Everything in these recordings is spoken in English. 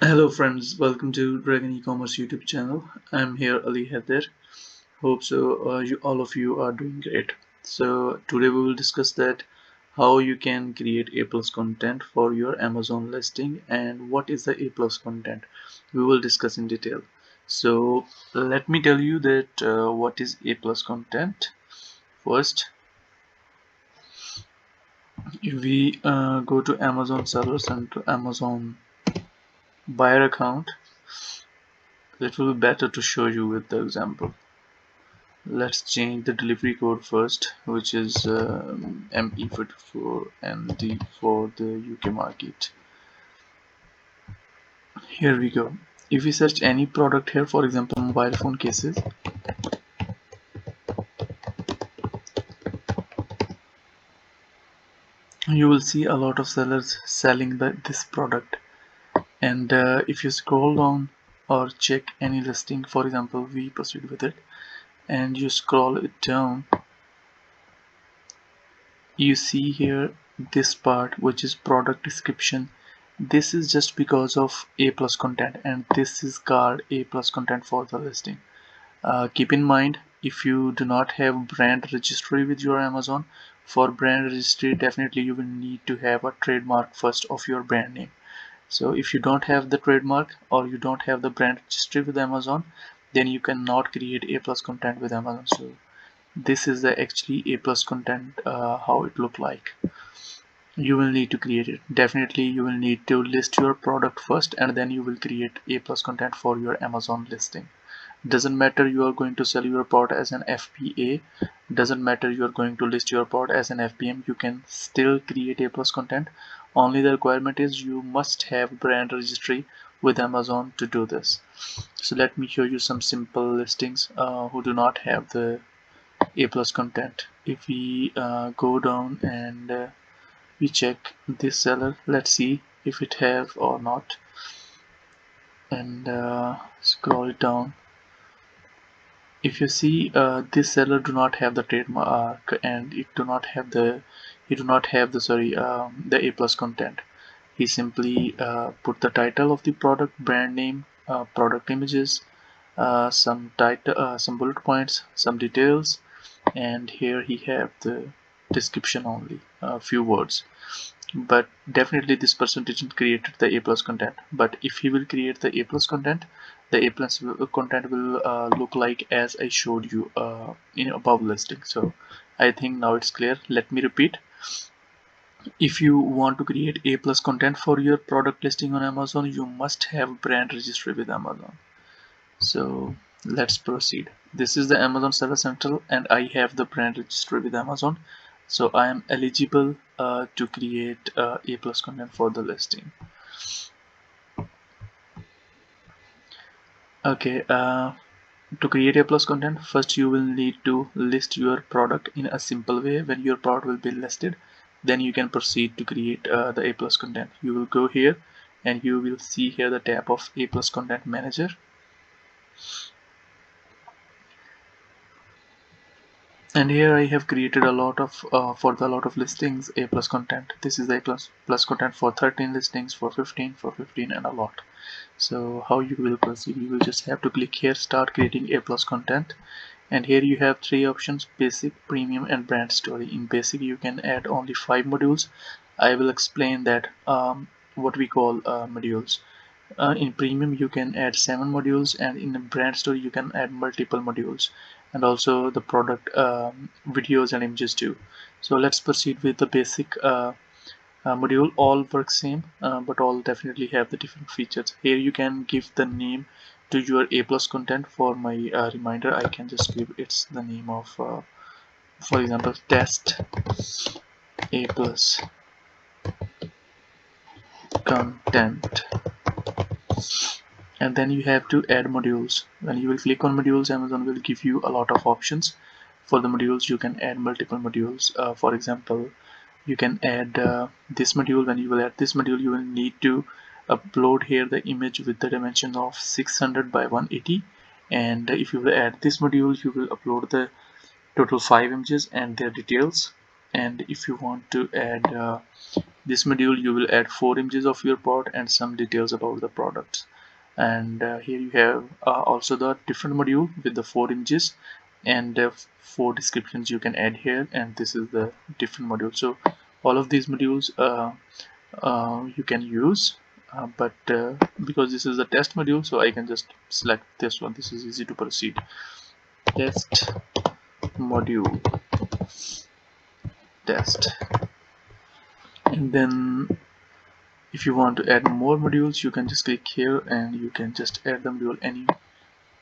Hello friends, welcome to Dragon E-commerce YouTube channel. I'm here 𝐷𝐵𝗱𝗏. Hope so all of you are doing great. So today we will discuss that how you can create A+ content for your Amazon listing and what is the A+ content. We will discuss in detail. So let me tell you that what is A+ content. First, if we go to Amazon sellers and to Amazon buyer account, it will be better to show you with the example. Let's change the delivery code first, which is ME44ND for the UK market. Here we go. If we search any product here, for example mobile phone cases, you will see a lot of sellers selling this product. And if you scroll down or check any listing, for example we proceed with it, and you scroll it down, you see here this part which is product description. This is just because of A+ content, and this is called A+ content for the listing. Keep in mind, if you do not have brand registry with your Amazon, for brand registry definitely you will need to have a trademark first of your brand name. So if you don't have the trademark or you don't have the brand registry with Amazon, then you cannot create A+ content with Amazon. So this is the actually A+ content, how it look like. You will need to create it. Definitely you will need to list your product first, and then you will create A+ content for your Amazon listing. Doesn't matter you are going to sell your product as an FBA, doesn't matter you are going to list your product as an FBM, you can still create A+ content. Only the requirement is you must have brand registry with Amazon to do this. So let me show you some simple listings who do not have the A+ content. If we go down and we check this seller, let's see if it have or not, and scroll it down. If you see this seller do not have the trademark, and it do not have the the A+ content. He simply put the title of the product, brand name, product images, some title, some bullet points, some details, and here he have the description only, a few words. But definitely this person didn't create the A+ content. But if he will create the A+ content, the A+ content will look like as I showed you in above listing. So I think now it's clear. Let me repeat. If you want to create A+ content for your product listing on Amazon, you must have brand registry with Amazon. So let's proceed. This is the Amazon Seller Central, and I have the brand registry with Amazon, so I am eligible to create A+ content for the listing. Okay, to create A+ content, first you will need to list your product in a simple way. When your product will be listed, then you can proceed to create the A+ content. You will go here and you will see here the tab of A+ content manager. And here I have created a lot of for the lot of listings A+ content. This is the A+ content for 13 listings, for 15, and a lot. So how you will proceed? You will just have to click here, start creating A+ content, and here you have three options: basic, premium, and brand story. In basic you can add only 5 modules. I will explain that what we call modules. In premium you can add 7 modules, and in the brand story you can add multiple modules, and also the product videos and images too. So let's proceed with the basic module. All work same, but all definitely have the different features. Here you can give the name to your A+ content. For my reminder, I can just give it's the name of for example test A+ content, and then you have to add modules. When you will click on modules, Amazon will give you a lot of options. For the modules you can add multiple modules. For example, you can add this module. When you will add this module, you will need to upload here the image with the dimension of 600 by 180, and if you will add this module, you will upload the total 5 images and their details. And if you want to add This module you will add 4 images of your product and some details about the products. And here you have also the different module with the 4 images and 4 descriptions you can add here, and this is the different module. So all of these modules you can use, but because this is a test module, so I can just select this one. This is easy to proceed. Test module, test. And then if you want to add more modules, you can just click here and you can just add the module any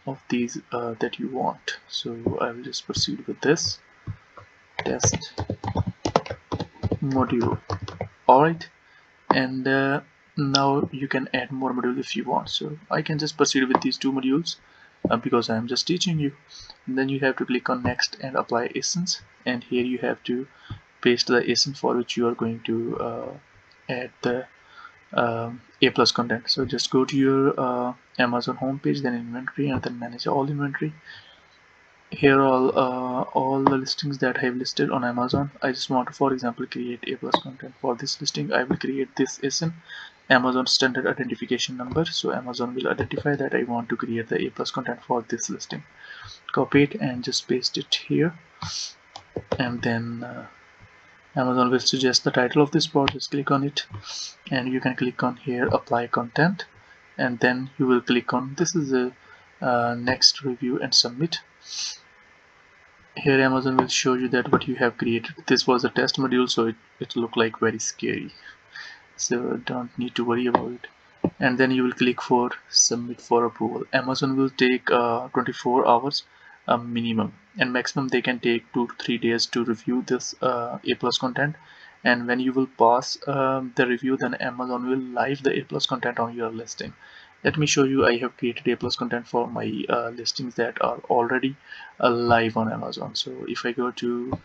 of these that you want. So I will just proceed with this test module. Alright, and now you can add more modules if you want. So I can just proceed with these 2 modules because I am just teaching you. And then you have to click on next and apply ASINs, and here you have to paste the ASIN for which you are going to add the A+ content. So just go to your Amazon homepage, then inventory, and then manage all inventory. Here are all the listings that I have listed on Amazon. I just want to, for example, create A+ content. For this listing, I will create this ASIN, Amazon standard identification number. So Amazon will identify that I want to create the A+ content for this listing. Copy it and just paste it here, and then Amazon will suggest the title of this product. Just click on it, and you can click on here apply content, and then you will click on this is a next, review and submit. Here Amazon will show you that what you have created. This was a test module, so it looked like very scary, so don't need to worry about it. And then you will click for submit for approval. Amazon will take 24 hours minimum, and maximum they can take 2 to 3 days to review this A+ content. And when you will pass the review, then Amazon will live the A+ content on your listing. Let me show you. I have created A+ content for my listings that are already live on Amazon. So if I go to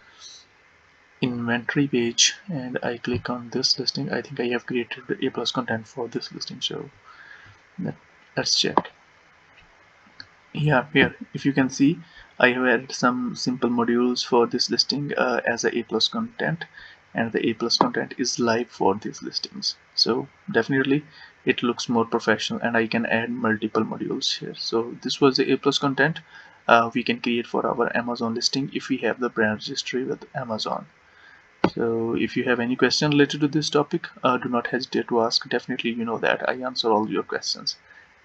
inventory page and I click on this listing, I think I have created the A+ content for this listing. So let's check. Yeah, here if you can see, I have added some simple modules for this listing as a A+ content, and the A+ content is live for these listings. So definitely it looks more professional, and I can add multiple modules here. So this was the A+ content we can create for our Amazon listing if we have the brand registry with Amazon. So if you have any question related to this topic, do not hesitate to ask. Definitely, you know that I answer all your questions.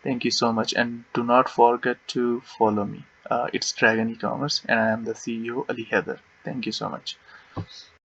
Thank you so much, and do not forget to follow me. It's Dragon E-commerce, and I am the CEO, 𝐬𝗂𝗍𝗍. Thank you so much.